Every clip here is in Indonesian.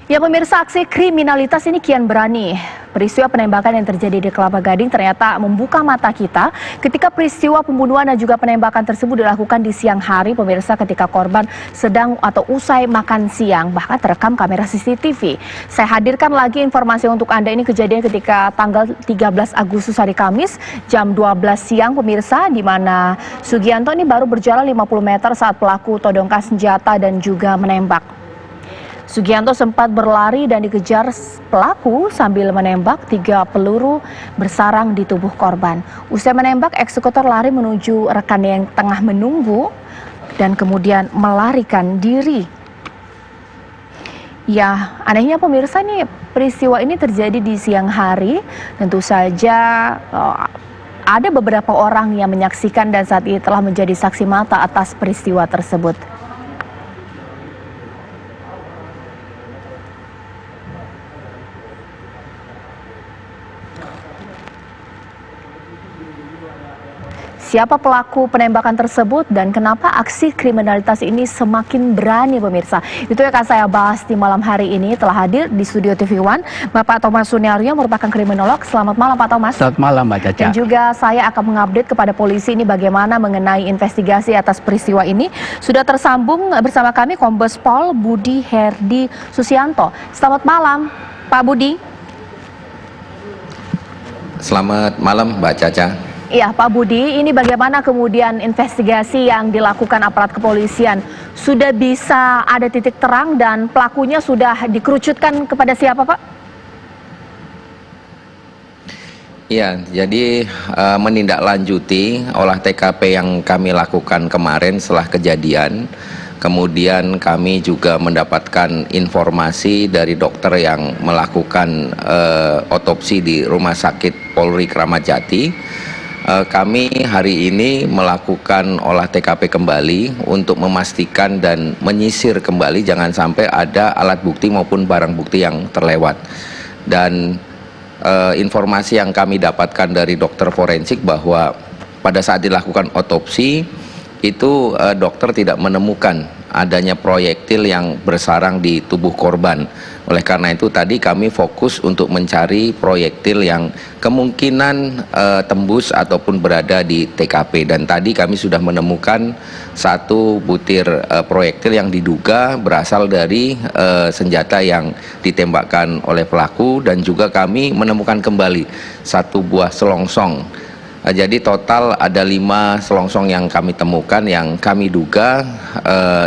Ya pemirsa, aksi kriminalitas ini kian berani. Peristiwa penembakan yang terjadi di Kelapa Gading ternyata membuka mata kita ketika peristiwa pembunuhan dan juga penembakan tersebut dilakukan di siang hari pemirsa, ketika korban sedang atau usai makan siang, bahkan terekam kamera CCTV. Saya hadirkan lagi informasi untuk Anda. Ini kejadian ketika tanggal 13 Agustus hari Kamis jam 12 siang pemirsa, di mana Sugianto ini baru berjalan 50 meter saat pelaku todongkan senjata dan juga menembak. Sugianto sempat berlari dan dikejar pelaku sambil menembak. 3 peluru bersarang di tubuh korban. Usai menembak, eksekutor lari menuju rekannya yang tengah menunggu dan kemudian melarikan diri. Ya, anehnya pemirsa, nih peristiwa ini terjadi di siang hari. Tentu saja ada beberapa orang yang menyaksikan dan saat ini telah menjadi saksi mata atas peristiwa tersebut. Siapa pelaku penembakan tersebut dan kenapa aksi kriminalitas ini semakin berani pemirsa? Itu yang akan saya bahas di malam hari ini. Telah hadir di studio TV One Bapak Thomas Suniaryo, merupakan kriminolog. Selamat malam Pak Thomas. Selamat malam Mbak Caca. Dan juga saya akan mengupdate kepada polisi ini bagaimana mengenai investigasi atas peristiwa ini. Sudah tersambung bersama kami Kombes Pol Budi Herdi Susianto. Selamat malam Pak Budi. Selamat malam Mbak Caca. Iya Pak Budi, ini bagaimana kemudian investigasi yang dilakukan aparat kepolisian? Sudah bisa ada titik terang dan pelakunya sudah dikerucutkan kepada siapa Pak? Ya, jadi menindaklanjuti olah TKP yang kami lakukan kemarin setelah kejadian. Kemudian kami juga mendapatkan informasi dari dokter yang melakukan otopsi di Rumah Sakit Polri Kramat Jati. Kami hari ini melakukan olah TKP kembali untuk memastikan dan menyisir kembali jangan sampai ada alat bukti maupun barang bukti yang terlewat. Dan informasi yang kami dapatkan dari dokter forensik bahwa pada saat dilakukan otopsi itu dokter tidak menemukan adanya proyektil yang bersarang di tubuh korban. Oleh karena itu tadi kami fokus untuk mencari proyektil yang kemungkinan tembus ataupun berada di TKP. Dan tadi kami sudah menemukan satu butir proyektil yang diduga berasal dari senjata yang ditembakkan oleh pelaku, dan juga kami menemukan kembali satu buah selongsong. Jadi total ada 5 selongsong yang kami temukan yang kami duga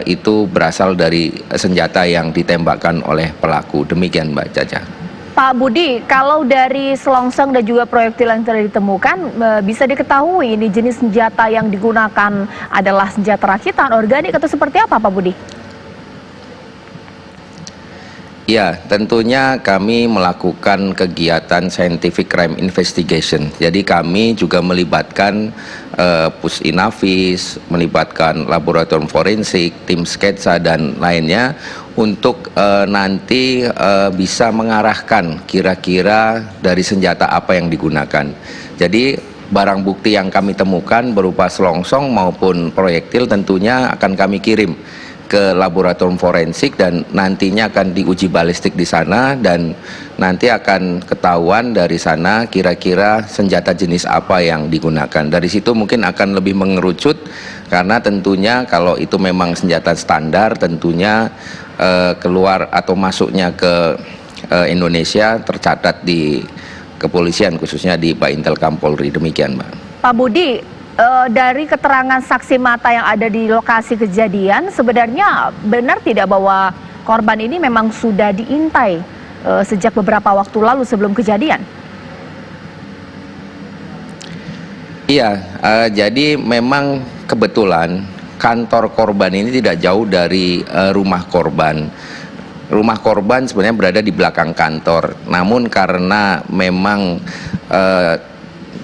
itu berasal dari senjata yang ditembakkan oleh pelaku. Demikian Mbak Caca. Pak Budi, kalau dari selongsong dan juga proyektil yang telah ditemukan, bisa diketahui ini jenis senjata yang digunakan adalah senjata rakitan, organik atau seperti apa Pak Budi? Ya, tentunya kami melakukan kegiatan scientific crime investigation. Jadi kami juga melibatkan Pusinafis, melibatkan laboratorium forensik, tim sketsa dan lainnya untuk nanti bisa mengarahkan kira-kira dari senjata apa yang digunakan. Jadi barang bukti yang kami temukan berupa selongsong maupun proyektil tentunya akan kami kirim ke laboratorium forensik dan nantinya akan diuji balistik di sana, dan nanti akan ketahuan dari sana kira-kira senjata jenis apa yang digunakan. Dari situ mungkin akan lebih mengerucut, karena tentunya kalau itu memang senjata standar tentunya keluar atau masuknya ke Indonesia tercatat di kepolisian, khususnya di Baintelkam Polri. Demikian Mbak. Pak Budi, dari keterangan saksi mata yang ada di lokasi kejadian, sebenarnya benar tidak bahwa korban ini memang sudah diintai sejak beberapa waktu lalu sebelum kejadian? Iya, jadi memang kebetulan kantor korban ini tidak jauh dari rumah korban. Rumah korban sebenarnya berada di belakang kantor, namun karena memang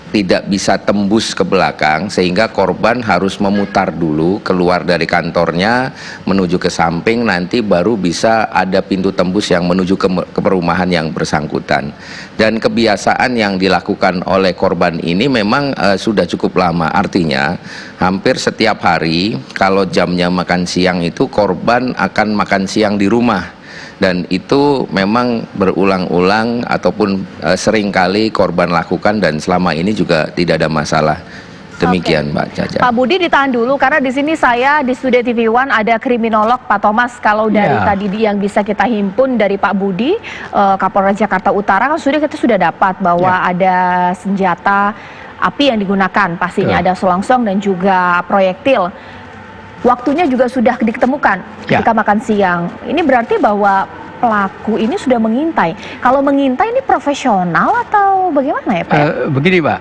tidak bisa tembus ke belakang sehingga korban harus memutar dulu keluar dari kantornya menuju ke samping, nanti baru bisa ada pintu tembus yang menuju ke perumahan yang bersangkutan. Dan kebiasaan yang dilakukan oleh korban ini memang sudah cukup lama, artinya hampir setiap hari kalau jamnya makan siang itu korban akan makan siang di rumah. dan itu memang berulang-ulang ataupun seringkali korban lakukan dan selama ini juga tidak ada masalah. Demikian, Mbak Caca. Pak Budi ditahan dulu karena di sini saya di Studio TV One ada kriminolog Pak Thomas. Kalau dari tadi yang bisa kita himpun dari Pak Budi, Kapolres Jakarta Utara kan kita sudah dapat bahwa ada senjata api yang digunakan, pastinya ada selongsong dan juga proyektil. Waktunya juga sudah ditemukan ketika makan siang. Ini berarti bahwa pelaku ini sudah mengintai. Kalau mengintai ini profesional atau bagaimana ya Pak? Begini Pak.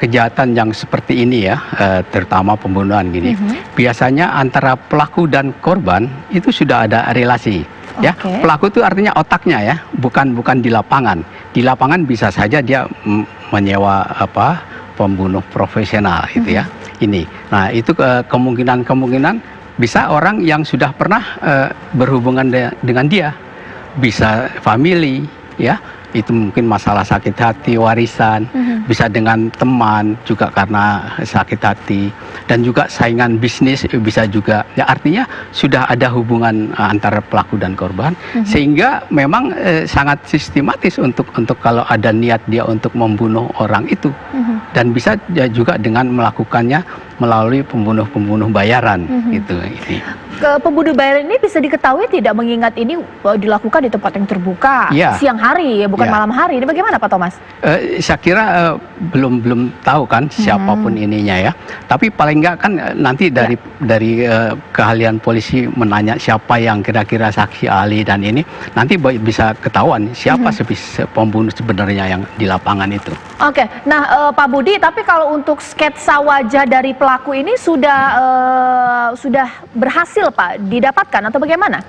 Kejahatan yang seperti ini ya, terutama pembunuhan gini, biasanya antara pelaku dan korban itu sudah ada relasi. Ya, pelaku itu artinya otaknya ya, bukan di lapangan. Di lapangan bisa saja dia menyewa pembunuh profesional gitu ya. Ini, nah itu kemungkinan bisa orang yang sudah pernah berhubungan dengan dia, bisa family ya. Itu mungkin masalah sakit hati, warisan, bisa dengan teman juga karena sakit hati, dan juga saingan bisnis bisa juga. Ya artinya sudah ada hubungan antara pelaku dan korban, sehingga memang sangat sistematis untuk kalau ada niat dia untuk membunuh orang itu, dan bisa juga dengan melakukannya melalui pembunuh bayaran gitu. Pembunuh bayaran ini bisa diketahui tidak, mengingat ini dilakukan di tempat yang terbuka siang hari ya, bukan malam hari. Ini bagaimana Pak Thomas? Saya kira belum tahu kan siapapun ininya ya. Tapi paling enggak kan nanti dari keahlian polisi menanya siapa yang kira-kira saksi ahli dan ini nanti bisa ketahuan siapa pembunuh sebenarnya yang di lapangan itu. Oke, nah Pak Budi, tapi kalau untuk sketsa wajah dari pelaku ini sudah berhasil Pak didapatkan atau bagaimana?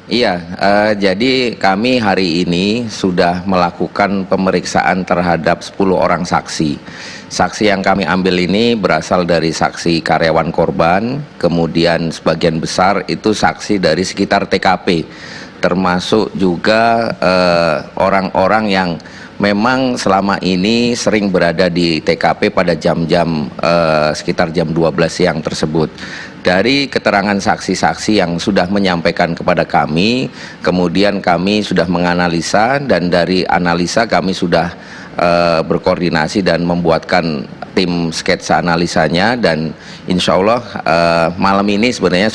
Iya, jadi kami hari ini sudah melakukan pemeriksaan terhadap 10 orang saksi. Saksi yang kami ambil ini berasal dari saksi karyawan korban, kemudian sebagian besar itu saksi dari sekitar TKP, termasuk juga orang-orang yang memang selama ini sering berada di TKP pada jam-jam sekitar jam 12 siang tersebut. Dari keterangan saksi-saksi yang sudah menyampaikan kepada kami, kemudian kami sudah menganalisa, dan dari analisa kami sudah berkoordinasi dan membuatkan tim sketsa analisanya, dan insya Allah malam ini sebenarnya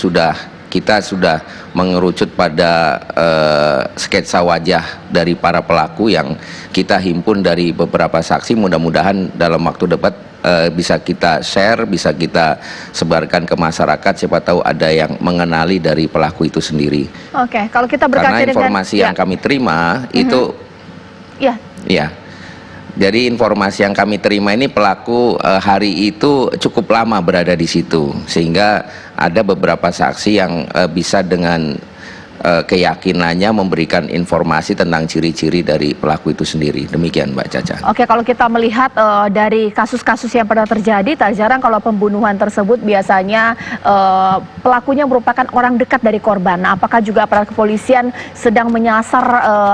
kita sudah mengerucut pada sketsa wajah dari para pelaku yang kita himpun dari beberapa saksi. Mudah-mudahan dalam waktu dekat bisa kita share, bisa kita sebarkan ke masyarakat, siapa tahu ada yang mengenali dari pelaku itu sendiri. Oke, kalau kita berkaca karena informasi yang kami terima itu jadi informasi yang kami terima ini pelaku hari itu cukup lama berada di situ, sehingga ada beberapa saksi yang bisa dengan keyakinannya memberikan informasi tentang ciri-ciri dari pelaku itu sendiri. Demikian Mbak Caca. Oke, kalau kita melihat dari kasus-kasus yang pernah terjadi, tak jarang kalau pembunuhan tersebut biasanya pelakunya merupakan orang dekat dari korban. Nah, apakah juga aparat kepolisian sedang menyasar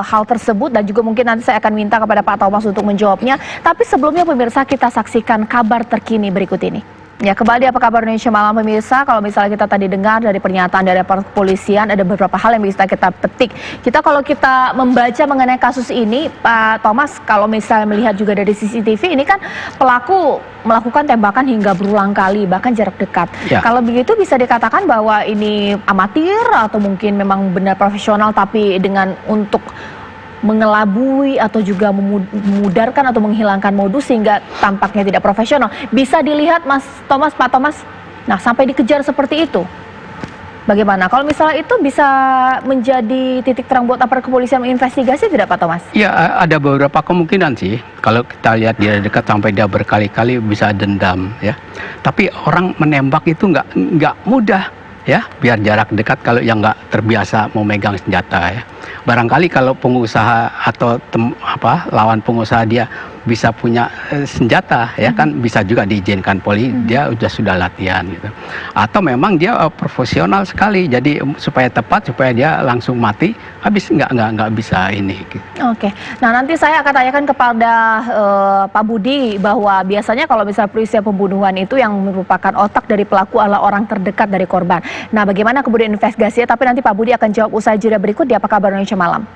hal tersebut, dan juga mungkin nanti saya akan minta kepada Pak Thomas untuk menjawabnya. Tapi sebelumnya pemirsa, kita saksikan kabar terkini berikut ini. Ya, kembali apa kabar Indonesia Malam pemirsa. Kalau misalnya kita tadi dengar dari pernyataan dari aparat kepolisian, ada beberapa hal yang bisa kita petik. Kalau kita membaca mengenai kasus ini, Pak Thomas, kalau misalnya melihat juga dari CCTV, ini kan pelaku melakukan tembakan hingga berulang kali, bahkan jarak dekat. Kalau begitu bisa dikatakan bahwa ini amatir atau mungkin memang benar profesional, tapi dengan untuk mengelabui atau juga memudarkan atau menghilangkan modus sehingga tampaknya tidak profesional. Bisa dilihat Pak Thomas, nah sampai dikejar seperti itu. Bagaimana? Kalau misalnya itu bisa menjadi titik terang buat aparat kepolisian menginvestigasi tidak Pak Thomas? Ya, ada beberapa kemungkinan sih. Kalau kita lihat dia dekat sampai dia berkali-kali bisa dendam ya. Tapi orang menembak itu nggak mudah ya, biar jarak dekat kalau yang nggak terbiasa memegang senjata ya. Barangkali kalau pengusaha atau lawan pengusaha dia bisa punya senjata ya kan, bisa juga diizinkan polisi, dia sudah latihan gitu. Atau memang dia profesional sekali, jadi supaya tepat, supaya dia langsung mati, habis nggak bisa ini. Gitu. Oke, nah nanti saya akan tanyakan kepada Pak Budi bahwa biasanya kalau misalnya peristiwa pembunuhan itu yang merupakan otak dari pelaku adalah orang terdekat dari korban. Nah, bagaimana kemudian investigasinya? Tapi nanti Pak Budi akan jawab usai jeda berikut di Apa Kabar Indonesia Malam.